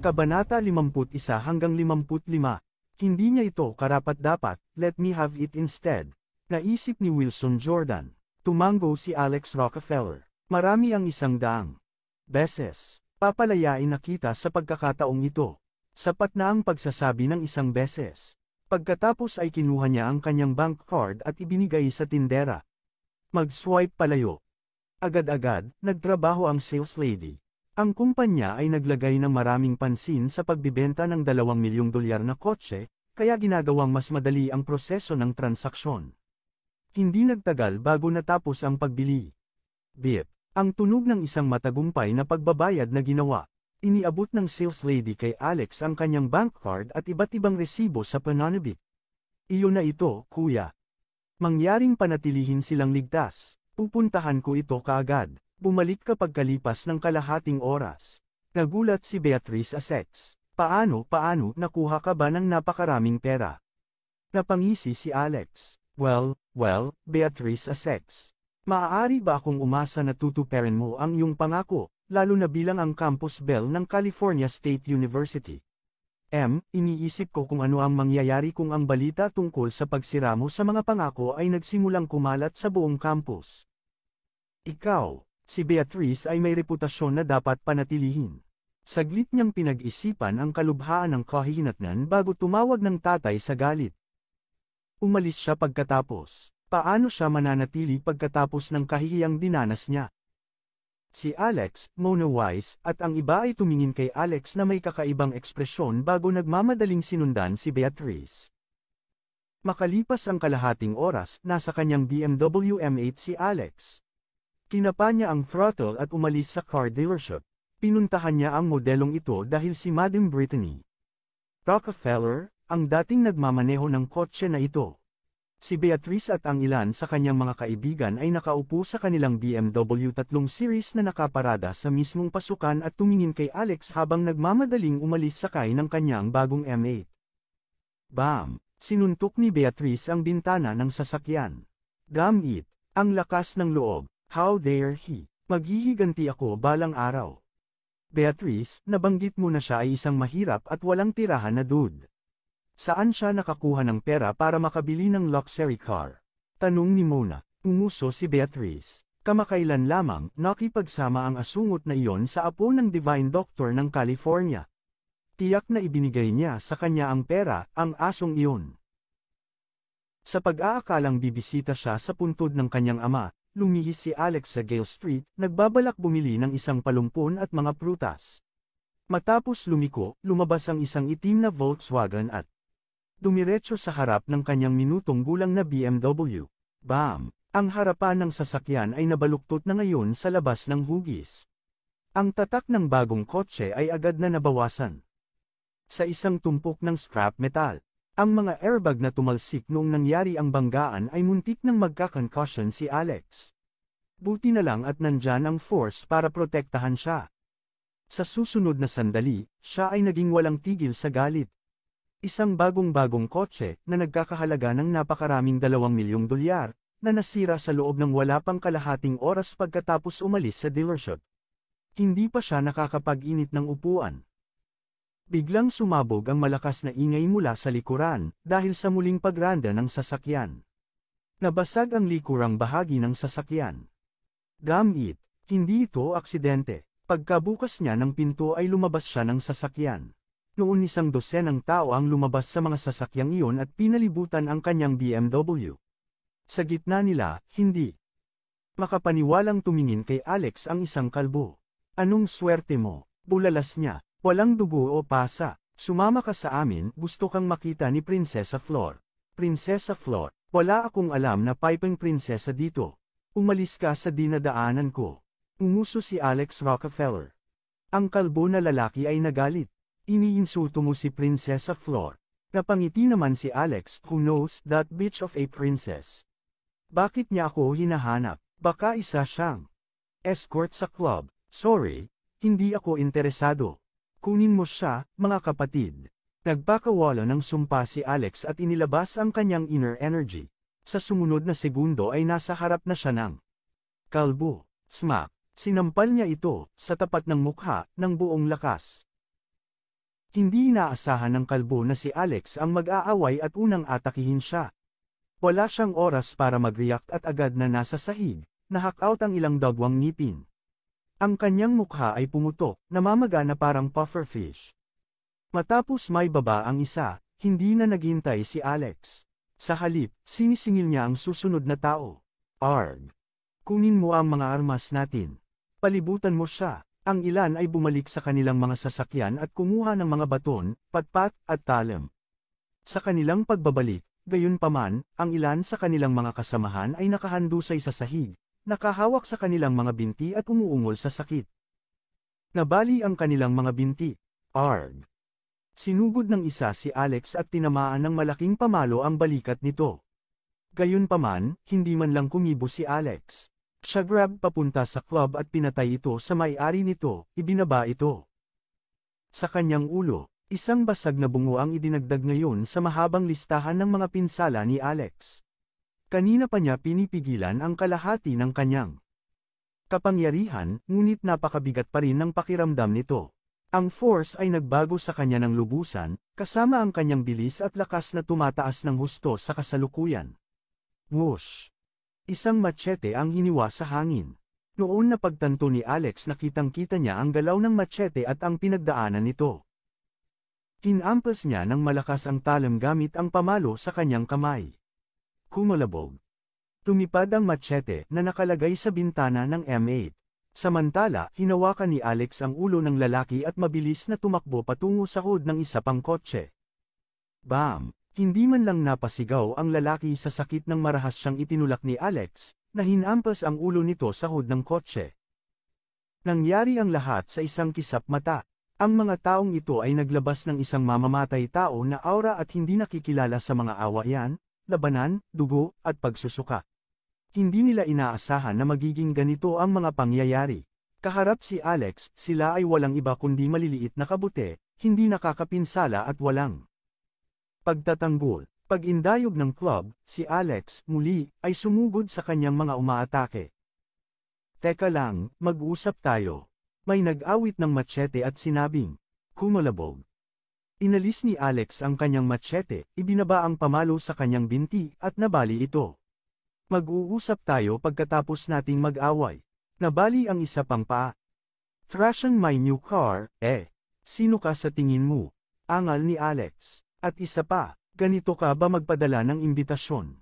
Kabanata 51-55. Hindi niya ito karapat-dapat, let me have it instead. Naisip ni Wilson Jordan. Tumango si Alex Rockefeller. Marami ang 100 beses. Papalayain na kita sa pagkakataong ito. Sapat na ang pagsasabi ng 1 beses. Pagkatapos ay kinuha niya ang kanyang bank card at ibinigay sa tindera. Mag-swipe palayo. Agad-agad, nagtrabaho ang sales lady. Ang kumpanya ay naglagay ng maraming pansin sa pagbibenta ng $2 milyong na kotse, kaya ginagawang mas madali ang proseso ng transaksyon. Hindi nagtagal bago natapos ang pagbili. Beep. Ang tunog ng isang matagumpay na pagbabayad na ginawa. Iniabot ng sales lady kay Alex ang kanyang bank card at iba't ibang resibo sa pananabik. Iyon na ito, kuya. Mangyaring panatilihin silang ligtas. Pupuntahan ko ito kaagad. Bumalik kapag kalipas ng kalahating oras. Nagulat si Beatrice Essex. Paano, nakuha ka ba ng napakaraming pera? Napangisi si Alex. Well, Beatrice Essex. Maaari ba akong umasa na tutuparin mo ang iyong pangako, lalo na bilang ang campus belle ng California State University? Iniisip ko kung ano ang mangyayari kung ang balita tungkol sa pagsira mo sa mga pangako ay nagsimulang kumalat sa buong campus. Ikaw. Si Beatrice ay may reputasyon na dapat panatilihin. Saglit niyang pinag-isipan ang kalubhaan ng kahihinatnan bago tumawag ng tatay sa galit. Umalis siya pagkatapos. Paano siya mananatili pagkatapos ng kahihiyang dinanas niya? Si Alex, Mona Wise, at ang iba ay tumingin kay Alex na may kakaibang ekspresyon bago nagmamadaling sinundan si Beatrice. Makalipas ang kalahating oras, nasa kanyang BMW M8 si Alex. Kinapa niya ang throttle at umalis sa car dealership. Pinuntahan niya ang modelong ito dahil si Madam Brittany Rockefeller, ang dating nagmamaneho ng kotse na ito. Si Beatrice at ang ilan sa kanyang mga kaibigan ay nakaupo sa kanilang BMW 3 Series na nakaparada sa mismong pasukan at tumingin kay Alex habang nagmamadaling umalis sakay ng kanyang bagong M8. Bam! Sinuntok ni Beatrice ang bintana ng sasakyan. Damn it! Ang lakas ng loob. How dare he? Maghihiganti ako balang araw. Beatrice, nabanggit mo na siya ay isang mahirap at walang tirahan na dude. Saan siya nakakuha ng pera para makabili ng luxury car? Tanong ni Mona. Umuso si Beatrice. Kamakailan lamang, nakipagsama ang asungot na iyon sa apo ng Divine Doctor ng California. Tiyak na ibinigay niya sa kanya ang pera, ang asong iyon. Sa pag-aakalang bibisita siya sa puntod ng kanyang ama, lumihis si Alex sa Gale Street, nagbabalak bumili ng isang palumpon at mga prutas. Matapos lumiko, lumabas ang isang itim na Volkswagen at dumiretso sa harap ng kanyang minutong gulang na BMW. Bam! Ang harapan ng sasakyan ay nabaluktot na ngayon sa labas ng hugis. Ang tatak ng bagong kotse ay agad na nabawasan. Sa isang tumpok ng scrap metal, ang mga airbag na tumalsik noong nangyari ang banggaan ay muntik nang magka-concussion si Alex. Buti na lang at nandyan ang force para protektahan siya. Sa susunod na sandali, siya ay naging walang tigil sa galit. Isang bagong-bagong kotse na nagkakahalaga ng napakaraming $2 milyong na nasira sa loob ng wala pang kalahating oras pagkatapos umalis sa dealership. Hindi pa siya nakakapag-init ng upuan. Biglang sumabog ang malakas na ingay mula sa likuran, dahil sa muling pagranda ng sasakyan. Nabasag ang likurang bahagi ng sasakyan. Damn it! Hindi ito aksidente. Pagkabukas niya ng pinto ay lumabas siya ng sasakyan. Noon 12 ng tao ang lumabas sa mga sasakyang iyon at pinalibutan ang kanyang BMW. Sa gitna nila, hindi makapaniwalang tumingin kay Alex ang isang kalbo. Anong swerte mo? Bulalas niya. Walang dugo o pasa. Sumama ka sa amin, gusto kang makita ni Prinsesa Flor. Prinsesa Flor, wala akong alam na piping prinsesa dito. Umalis ka sa dinadaanan ko. Umuso si Alex Rockefeller. Ang kalbo na lalaki ay nagalit. Iniinsulto mo si Prinsesa Flor. Napangiti naman si Alex, who knows that bitch of a princess. Bakit niya ako hinahanap? Baka isa siyang escort sa club. Sorry, hindi ako interesado. Kunin mo siya, mga kapatid. Nagpakawala ng sumpa si Alex at inilabas ang kanyang inner energy. Sa sumunod na segundo ay nasa harap na siya ng kalbo. Smack! Sinampal niya ito, sa tapat ng mukha, ng buong lakas. Hindi inaasahan ng kalbo na si Alex ang mag-aaway at unang atakihin siya. Wala siyang oras para mag-react at agad na nasa sahig, nahak-out ang ilang dagwang ngipin. Ang kanyang mukha ay pumutok, namamaga na parang pufferfish. Matapos may baba ang isa, hindi na naghintay si Alex. Sa halip, sinisingil niya ang susunod na tao. Arg! Kunin mo ang mga armas natin. Palibutan mo siya. Ang ilan ay bumalik sa kanilang mga sasakyan at kumuha ng mga baton, patpat, at talam. Sa kanilang pagbabalik, gayunpaman, ang ilan sa kanilang mga kasamahan ay nakahandusay sa sahig, nakahawak sa kanilang mga binti at umuungol sa sakit. Nabali ang kanilang mga binti. Arg! Sinugod ng isa si Alex at tinamaan ng malaking pamalo ang balikat nito. Gayunpaman, hindi man lang kumibo si Alex. Siya grab papunta sa club at pinatay ito sa may-ari nito, ibinaba ito. Sa kanyang ulo, isang basag na bungo ang idinagdag ngayon sa mahabang listahan ng mga pinsala ni Alex. Kanina pa niya pinipigilan ang kalahati ng kanyang kapangyarihan, ngunit napakabigat pa rin ng pakiramdam nito. Ang force ay nagbago sa kanya ng lubusan, kasama ang kanyang bilis at lakas na tumataas ng husto sa kasalukuyan. Whoosh! Isang machete ang hiniwa sa hangin. Noon na pagtanto ni Alex nakitang-kita niya ang galaw ng machete at ang pinagdaanan nito. Kinampas niya ng malakas ang talam gamit ang pamalo sa kanyang kamay. Kumalabog. Tumipad ang machete na nakalagay sa bintana ng M8. Samantala, hinawakan ni Alex ang ulo ng lalaki at mabilis na tumakbo patungo sa hood ng isa pang kotse. Bam! Hindi man lang napasigaw ang lalaki sa sakit ng marahas siyang itinulak ni Alex, na hinampas ang ulo nito sa hood ng kotse. Nangyari ang lahat sa isang kisap mata. Ang mga taong ito ay naglabas ng isang mamamatay tao na aura at hindi nakikilala sa mga awayan, labanan, dugo, at pagsusuka. Hindi nila inaasahan na magiging ganito ang mga pangyayari. Kaharap si Alex, sila ay walang iba kundi maliliit na kabute, hindi nakakapinsala at walang pagtatanggol. Pag-indayog ng club, si Alex, muli, ay sumugod sa kanyang mga umaatake. Teka lang, mag-usap tayo. May nag-awit ng machete at sinabing, kumalabog. Inalis ni Alex ang kanyang machete, ibinaba ang pamalo sa kanyang binti, at nabali ito. Mag-uusap tayo pagkatapos nating mag-away. Nabali ang isa pang paa. Thrashing my new car, sino ka sa tingin mo? Angal ni Alex. At isa pa, ganito ka ba magpadala ng imbitasyon?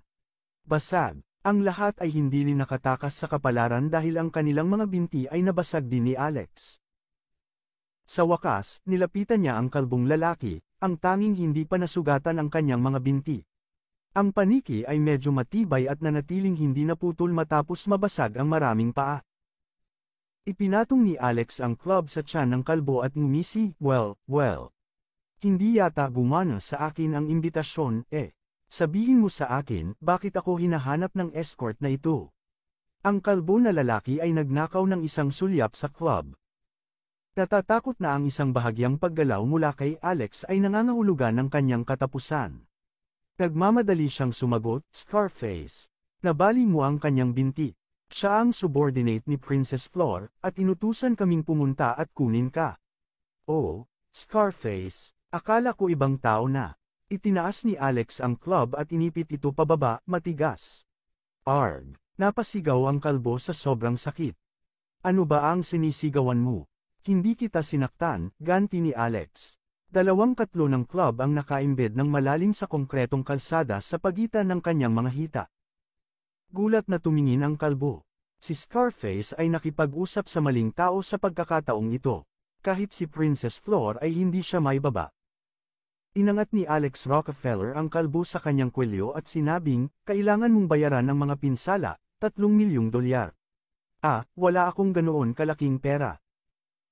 Basag. Ang lahat ay hindi rin nakatakas sa kapalaran dahil ang kanilang mga binti ay nabasag din ni Alex. Sa wakas, nilapitan niya ang kalbong lalaki, ang tanging hindi pa nasugatan ang kanyang mga binti. Ang paniki ay medyo matibay at nanatiling hindi naputol matapos mabasag ang maraming paa. Ipinatong ni Alex ang club sa tiyan ng kalbo at ngumisi, well. Hindi yata gumana sa akin ang imbitasyon, Sabihin mo sa akin, bakit ako hinahanap ng escort na ito? Ang kalbo na lalaki ay nagnakaw ng isang sulyap sa club. Natatakot na ang isang bahagyang paggalaw mula kay Alex ay nangangahulugan ng kanyang katapusan. Nagmamadali siyang sumagot, Scarface. Nabali mo ang kanyang binti. Siya ang subordinate ni Princess Flor, at inutusan kaming pumunta at kunin ka. Oh, Scarface. Akala ko ibang tao na. Itinaas ni Alex ang club at inipit ito pababa, matigas. Arg! Napasigaw ang kalbo sa sobrang sakit. Ano ba ang sinisigawan mo? Hindi kita sinaktan, ganti ni Alex. 2 ng club ang nakaimbed ng malalim sa konkretong kalsada sa pagitan ng kanyang mga hita. Gulat na tumingin ang kalbo. Si Scarface ay nakipag-usap sa maling tao sa pagkakataong ito. Kahit si Princess Flor ay hindi siya may baba. Inangat ni Alex Rockefeller ang kalbo sa kanyang kwelyo at sinabing, kailangan mong bayaran ng mga pinsala, $3 milyong. Wala akong ganoon kalaking pera.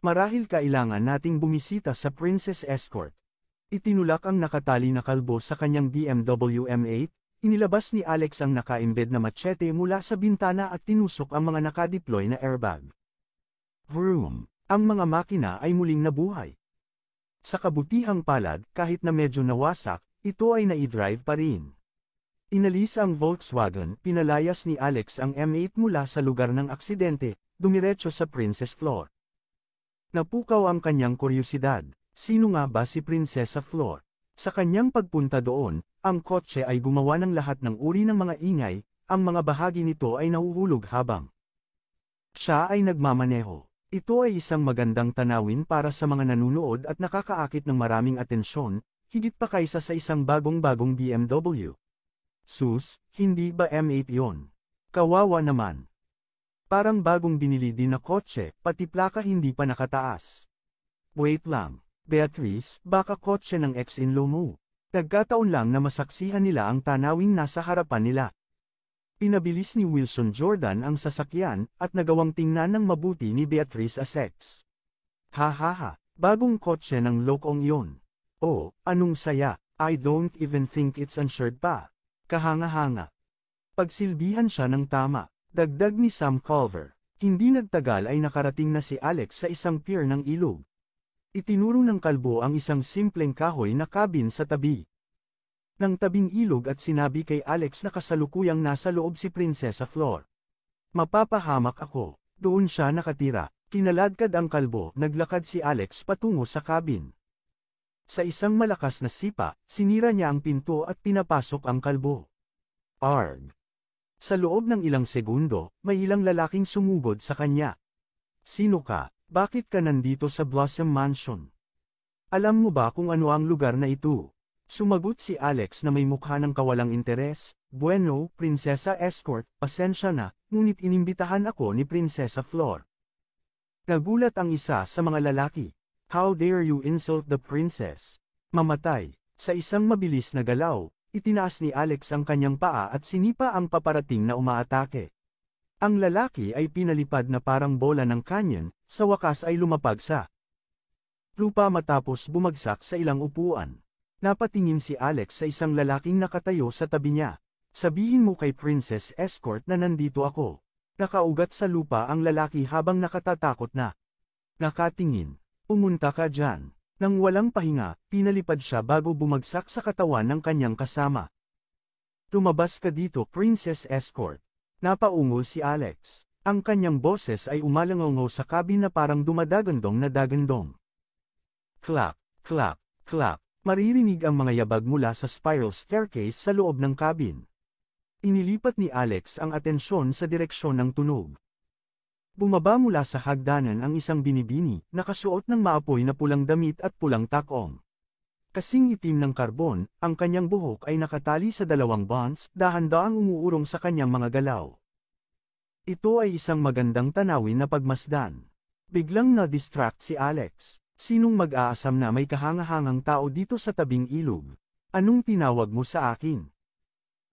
Marahil kailangan nating bumisita sa Princess Escort. Itinulak ang nakatali na kalbo sa kanyang BMW M8, inilabas ni Alex ang naka-embed na machete mula sa bintana at tinusok ang mga nakadeploy na airbag. Vroom! Ang mga makina ay muling nabuhay. Sa kabutihang palad, kahit na medyo nawasak, ito ay naidrive pa rin. Inalis ang Volkswagen, pinalayas ni Alex ang M8 mula sa lugar ng aksidente, dumiretso sa Princess Flor. Napukaw ang kanyang kuryosidad. Sino nga ba si Prinsesa Flor? Sa kanyang pagpunta doon, ang kotse ay gumawa ng lahat ng uri ng mga ingay, ang mga bahagi nito ay nahuhulog habang siya ay nagmamaneho. Ito ay isang magandang tanawin para sa mga nanunood at nakakaakit ng maraming atensyon, higit pa kaysa sa isang bagong-bagong BMW. Sus, hindi ba M8 yon? Kawawa naman. Parang bagong binili din na kotse, pati plaka hindi pa nakataas. Wait lang, Beatrice, baka kotse ng ex-in-law mo. Nagkataon lang na masaksihan nila ang tanawing nasa harapan nila. Pinabilis ni Wilson Jordan ang sasakyan, at nagawang tingnan ng mabuti ni Beatrice Essex. Ha, bagong kotse ng lokong iyon. Oh, anong saya, I don't even think it's insured pa. Kahanga-hanga. Pagsilbihan siya ng tama, dagdag ni Sam Culver. Hindi nagtagal ay nakarating na si Alex sa isang pier ng ilog. Itinuro ng kalbo ang isang simpleng kahoy na cabin sa tabi ng tabing ilog at sinabi kay Alex na kasalukuyang nasa loob si Prinsesa Flor. Mapapahamak ako. Doon siya nakatira. Kinaladkad ang kalbo, naglakad si Alex patungo sa cabin. Sa isang malakas na sipa, sinira niya ang pinto at pinapasok ang kalbo. Arg! Sa loob ng ilang segundo, may ilang lalaking sumugod sa kanya. Sino ka? Bakit ka nandito sa Blossom Mansion? Alam mo ba kung ano ang lugar na ito? Sumagot si Alex na may mukha ng kawalang interes. Bueno, Prinsesa Escort, pasensya na, ngunit inimbitahan ako ni Prinsesa Flor. Nagulat ang isa sa mga lalaki. How dare you insult the princess? Mamatay. Sa isang mabilis na galaw, itinaas ni Alex ang kanyang paa at sinipa ang paparating na umaatake. Ang lalaki ay pinalipad na parang bola ng canyon, sa wakas ay lumapag sa lupa matapos bumagsak sa ilang upuan. Napatingin si Alex sa isang lalaking nakatayo sa tabi niya. Sabihin mo kay Princess Escort na nandito ako. Nakaugat sa lupa ang lalaki habang nakatatakot na. Nakatingin. Pumunta ka dyan. Nang walang pahinga, pinalipad siya bago bumagsak sa katawan ng kanyang kasama. Lumabas ka dito, Princess Escort. Napaungol si Alex. Ang kanyang boses ay umalangaw sa cabin na parang dumadagandong na dagandong. Clap, clap, clap. Maririnig ang mga yabag mula sa spiral staircase sa loob ng cabin. Inilipat ni Alex ang atensyon sa direksyon ng tunog. Bumaba mula sa hagdanan ang isang binibini, nakasuot ng maapoy na pulang damit at pulang takong. Kasing itim ng karbon, ang kanyang buhok ay nakatali sa dalawang bonds, dahan-daang umuurong sa kanyang mga galaw. Ito ay isang magandang tanawin na pagmasdan. Biglang na-distract si Alex. Sinong mag-aasam na may kahangahangang tao dito sa tabing ilog? Anong tinawag mo sa akin?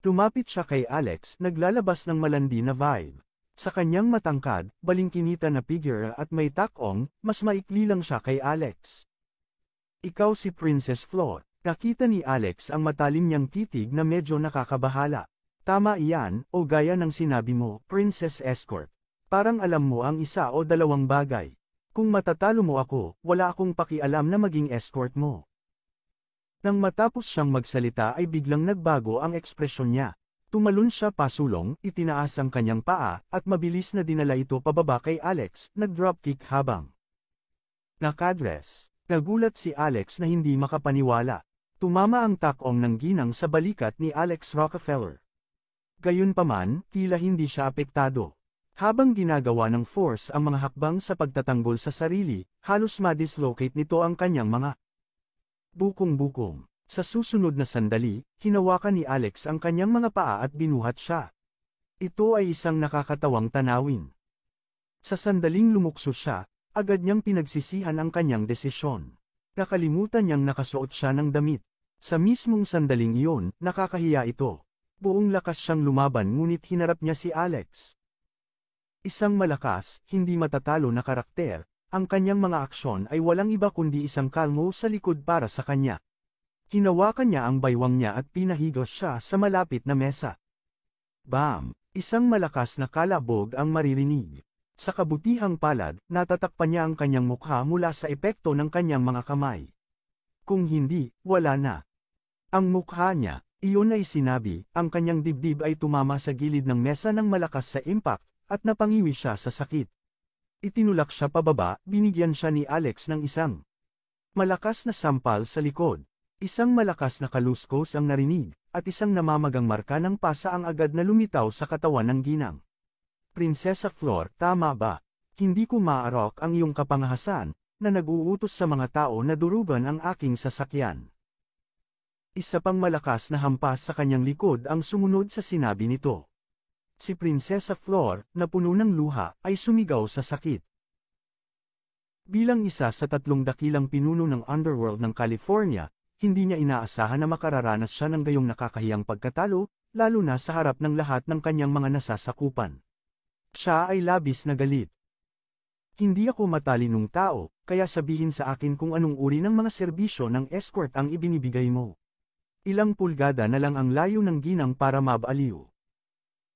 Lumapit siya kay Alex, naglalabas ng malandi na vibe. Sa kanyang matangkad, balingkinita na figure at may takong, mas maikli lang siya kay Alex. Ikaw si Princess Flor. Nakita ni Alex ang matalim niyang titig na medyo nakakabahala. Tama iyan, o gaya ng sinabi mo, Princess Escort. Parang alam mo ang isa o dalawang bagay. Kung matatalo mo ako, wala akong pakialam na maging escort mo. Nang matapos siyang magsalita ay biglang nagbago ang ekspresyon niya. Tumalon siya pasulong, itinaas ang kanyang paa, at mabilis na dinala ito pababa kay Alex, nag-dropkick habang nakadress. Nagulat si Alex na hindi makapaniwala. Tumama ang takong ng ginang sa balikat ni Alex Rockefeller. Gayunpaman, tila hindi siya apektado. Habang ginagawa ng force ang mga hakbang sa pagtatanggol sa sarili, halos ma-dislocate nito ang kanyang mga bukong-bukong. Sa susunod na sandali, hinawakan ni Alex ang kanyang mga paa at binuhat siya. Ito ay isang nakakatawang tanawin. Sa sandaling lumukso siya, agad niyang pinagsisihan ang kanyang desisyon. Nakalimutan niyang nakasuot siya ng damit. Sa mismong sandaling iyon, nakakahiya ito. Buong lakas siyang lumaban ngunit hinarap niya si Alex. Isang malakas, hindi matatalo na karakter, ang kanyang mga aksyon ay walang iba kundi isang kalmo sa likod para sa kanya. Hinawakan niya ang baywang niya at pinahigos siya sa malapit na mesa. Bam! Isang malakas na kalabog ang maririnig. Sa kabutihang palad, natatakpan niya ang kanyang mukha mula sa epekto ng kanyang mga kamay. Kung hindi, wala na. Ang mukha niya, iyon ay sinabi, ang kanyang dibdib ay tumama sa gilid ng mesa ng malakas sa impact, at napangiwi siya sa sakit. Itinulak siya pababa, binigyan siya ni Alex ng isang Malakas na sampal sa likod. Isang malakas na kaluskos ang narinig, at isang namamagang marka ng pasa ang agad na lumitaw sa katawan ng ginang. Prinsesa Flor, tama ba? Hindi ko maarok ang iyong kapangahasan, na nag-uutos sa mga tao na durugan ang aking sasakyan. Isa pang malakas na hampas sa kanyang likod ang sumunod sa sinabi nito. Si Prinsesa Flor, na puno ng luha, ay sumigaw sa sakit. Bilang isa sa 3 dakilang pinuno ng underworld ng California, hindi niya inaasahan na makararanas siya ng gayong nakakahiyang pagkatalo, lalo na sa harap ng lahat ng kanyang mga nasasakupan. Siya ay labis na galit. Hindi ako matalinong tao, kaya sabihin sa akin kung anong uri ng mga serbisyo ng escort ang ibinibigay mo. Ilang pulgada na lang ang layo ng ginang para mabaliw.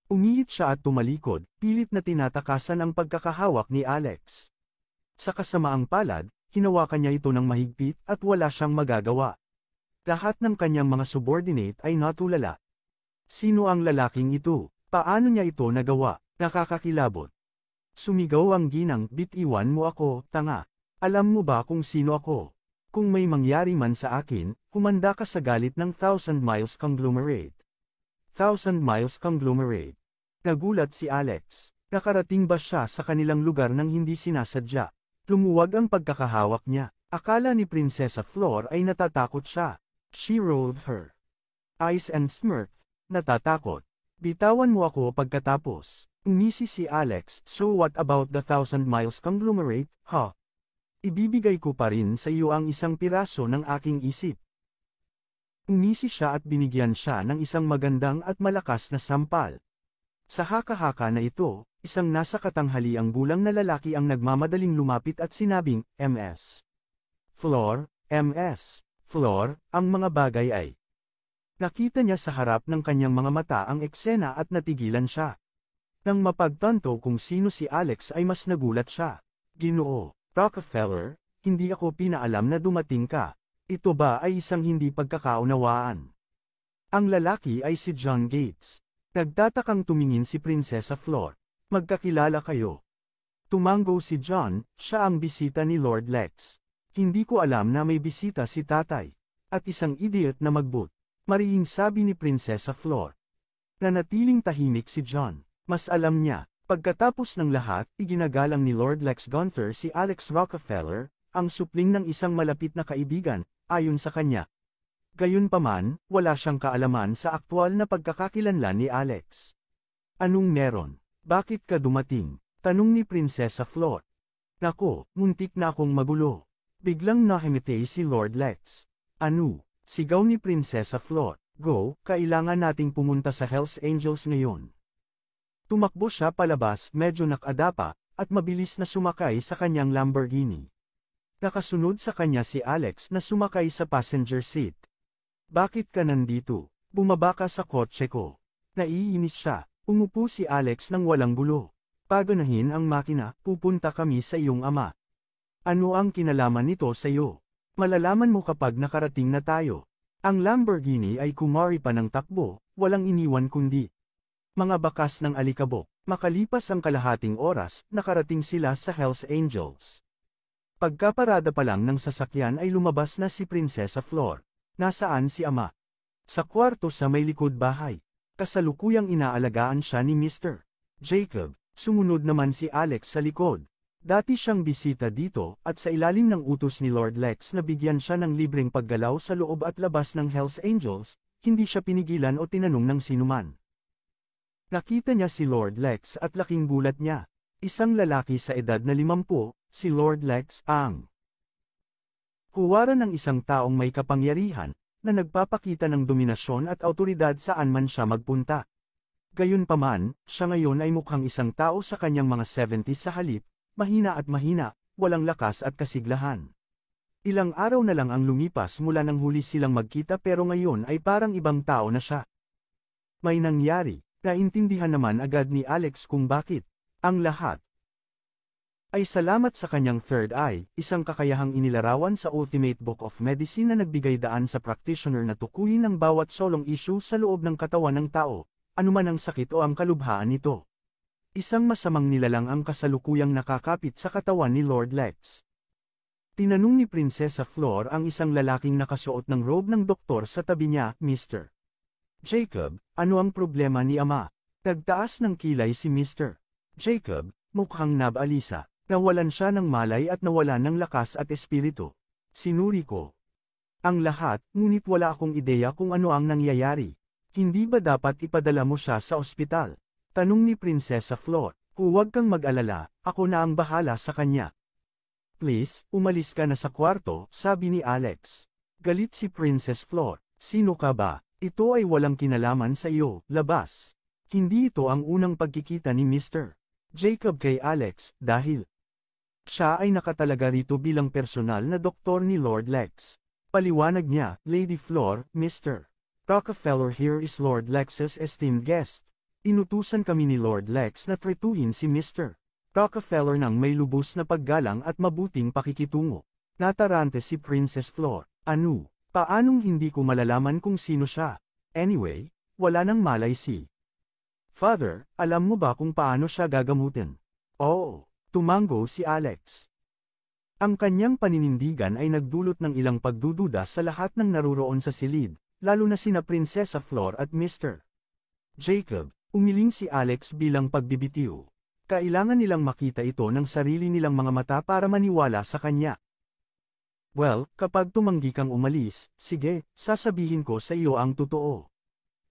Umihit siya at tumalikod, pilit na tinatakasan ang pagkakahawak ni Alex. Sa kasamaang palad, hinawakan niya ito ng mahigpit at wala siyang magagawa. Lahat ng kanyang mga subordinate ay natulala. Sino ang lalaking ito? Paano niya ito nagawa? Nakakakilabot. Sumigaw ang ginang, bitiwan mo ako, tanga. Alam mo ba kung sino ako? Kung may mangyari man sa akin, humanda ka sa galit ng Thousand Miles Conglomerate. Thousand Miles Conglomerate. Nagulat si Alex. Nakarating ba siya sa kanilang lugar nang hindi sinasadya? Lumuwag ang pagkakahawak niya. Akala ni Prinsesa Flor ay natatakot siya. She rolled her eyes and smirked. Natatakot. Bitawan mo ako pagkatapos. Umisi si Alex. So what about the Thousand Miles Conglomerate, huh? Ibibigay ko pa rin sa iyo ang isang piraso ng aking isip. Umisi siya at binigyan siya ng isang magandang at malakas na sampal. Sa haka-haka na ito, isang nasa katanghaliang gulang na lalaki ang nagmamadaling lumapit at sinabing, MS. Flor, MS. Flor, ang mga bagay ay. Nakita niya sa harap ng kanyang mga mata ang eksena at natigilan siya. Nang mapagtanto kung sino si Alex ay mas nagulat siya. Ginoo, Rockefeller, hindi ako pinaalam na dumating ka. Ito ba ay isang hindi pagkakaunawaan? Ang lalaki ay si John Gates. Nagtatakang tumingin si Prinsesa Flor. Magkakilala kayo. Tumango si John, siya ang bisita ni Lord Lex. Hindi ko alam na may bisita si tatay. At isang idiot na magbut. Marihing sabi ni Prinsesa Flor. Nanatiling tahimik si John. Mas alam niya. Pagkatapos ng lahat, iginagalang ni Lord Lex Gunther si Alex Rockefeller, ang supling ng isang malapit na kaibigan, ayon sa kanya. Gayunpaman, wala siyang kaalaman sa aktwal na pagkakakilanlan ni Alex. Anong meron? Bakit ka dumating? Tanong ni Prinsesa Flor. Nako, muntik na akong magulo. Biglang nahimite si Lord Lex. Ano? Sigaw ni Prinsesa Flor. Go, kailangan nating pumunta sa Hells Angels ngayon. Tumakbo siya palabas, medyo nakadapa, at mabilis na sumakay sa kanyang Lamborghini. Nakasunod sa kanya si Alex na sumakay sa passenger seat. Bakit ka nandito? Bumaba ka sa kotse ko. Naiinis siya. Umupo si Alex nang walang gulo. Paganahin ang makina, pupunta kami sa iyong ama. Ano ang kinalaman nito sa iyo? Malalaman mo kapag nakarating na tayo. Ang Lamborghini ay kumari pa ng takbo, walang iniwan kundi mga bakas ng alikabok. Makalipas ang kalahating oras, nakarating sila sa Hells Angels. Pagkaparada pa lang ng sasakyan ay lumabas na si Prinsesa Flor. Nasaan si ama? Sa kwarto sa may likod bahay. Kasalukuyang inaalagaan siya ni Mr. Jacob. Sumunod naman si Alex sa likod. Dati siyang bisita dito, at sa ilalim ng utos ni Lord Lex na bigyan siya ng libreng paggalaw sa loob at labas ng Hells Angels, hindi siya pinigilan o tinanong ng sinuman. Nakita niya si Lord Lex at laking gulat niya. Isang lalaki sa edad na 50, si Lord Lex ang kuwara ng isang taong may kapangyarihan, na nagpapakita ng dominasyon at awtoridad saan man siya magpunta. Gayunpaman, siya ngayon ay mukhang isang tao sa kanyang mga 70s sa halip, mahina at mahina, walang lakas at kasiglahan. Ilang araw na lang ang lumipas mula nang huli silang magkita pero ngayon ay parang ibang tao na siya. May nangyari, naintindihan naman agad ni Alex kung bakit. Ang lahat ay salamat sa kanyang third eye, isang kakayahang inilarawan sa Ultimate Book of Medicine na nagbigay daan sa practitioner na tukuyin ang bawat solong issue sa loob ng katawan ng tao, anuman ang sakit o ang kalubhaan nito. Isang masamang nilalang ang kasalukuyang nakakapit sa katawan ni Lord Lex. Tinanong ni Prinsesa Flor ang isang lalaking nakasuot ng robe ng doktor sa tabi niya, Mr. Jacob, ano ang problema ni Ama? Nagtaas ng kilay si Mr. Jacob, mukhang nabalisa. Nawalan siya ng malay at nawalan ng lakas at espiritu. Sinuri ko ang lahat, ngunit wala akong ideya kung ano ang nangyayari. Hindi ba dapat ipadala mo siya sa ospital? Tanong ni Prinsesa Flor. Huwag kang mag-alala, ako na ang bahala sa kanya. Please, umalis ka na sa kwarto, sabi ni Alex. Galit si Princess Flor. Sino ka ba? Ito ay walang kinalaman sa iyo, labas. Hindi ito ang unang pagkikita ni Mr. Jacob kay Alex, dahil siya ay nakatalaga rito bilang personal na doktor ni Lord Lex. Paliwanag niya, Lady Flor, Mr. Rockefeller here is Lord Lex's esteemed guest. Inutusan kami ni Lord Lex na tretuhin si Mr. Rockefeller ng may lubos na paggalang at mabuting pakikitungo. Natarante si Princess Flor. Ano? Paanong hindi ko malalaman kung sino siya? Anyway, wala nang malay si Father, alam mo ba kung paano siya gagamutin? Oo. Tumango si Alex. Ang kanyang paninindigan ay nagdulot ng ilang pagdududa sa lahat ng naruroon sa silid, lalo na sina Prinsesa Flor at Mr. Jacob. Umiling si Alex bilang pagbibitiw. Kailangan nilang makita ito ng sarili nilang mga mata para maniwala sa kanya. Well, kapag tumanggi kang umalis, sige, sasabihin ko sa iyo ang totoo.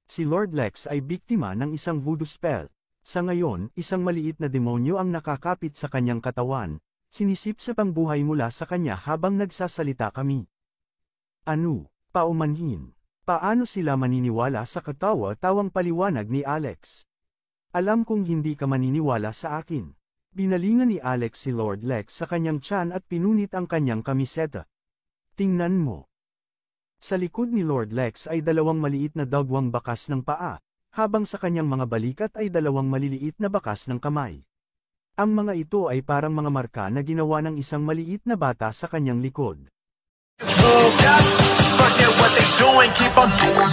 Si Lord Lex ay biktima ng isang voodoo spell. Sa ngayon, isang maliit na demonyo ang nakakapit sa kanyang katawan, sinisipsip ang buhay mula sa kanya habang nagsasalita kami. Ano? Paumanhin. Paano sila maniniwala sa katawa-tawang paliwanag ni Alex? Alam kong hindi ka maniniwala sa akin. Binalingan ni Alex si Lord Lex sa kanyang tiyan at pinunit ang kanyang kamiseta. Tingnan mo. Sa likod ni Lord Lex ay dalawang maliit na dagwang bakas ng paa, habang sa kanyang mga balikat ay dalawang maliliit na bakas ng kamay. Ang mga ito ay parang mga marka na ginawa ng isang maliit na bata sa kanyang likod. Forget what they doing, keep on doing.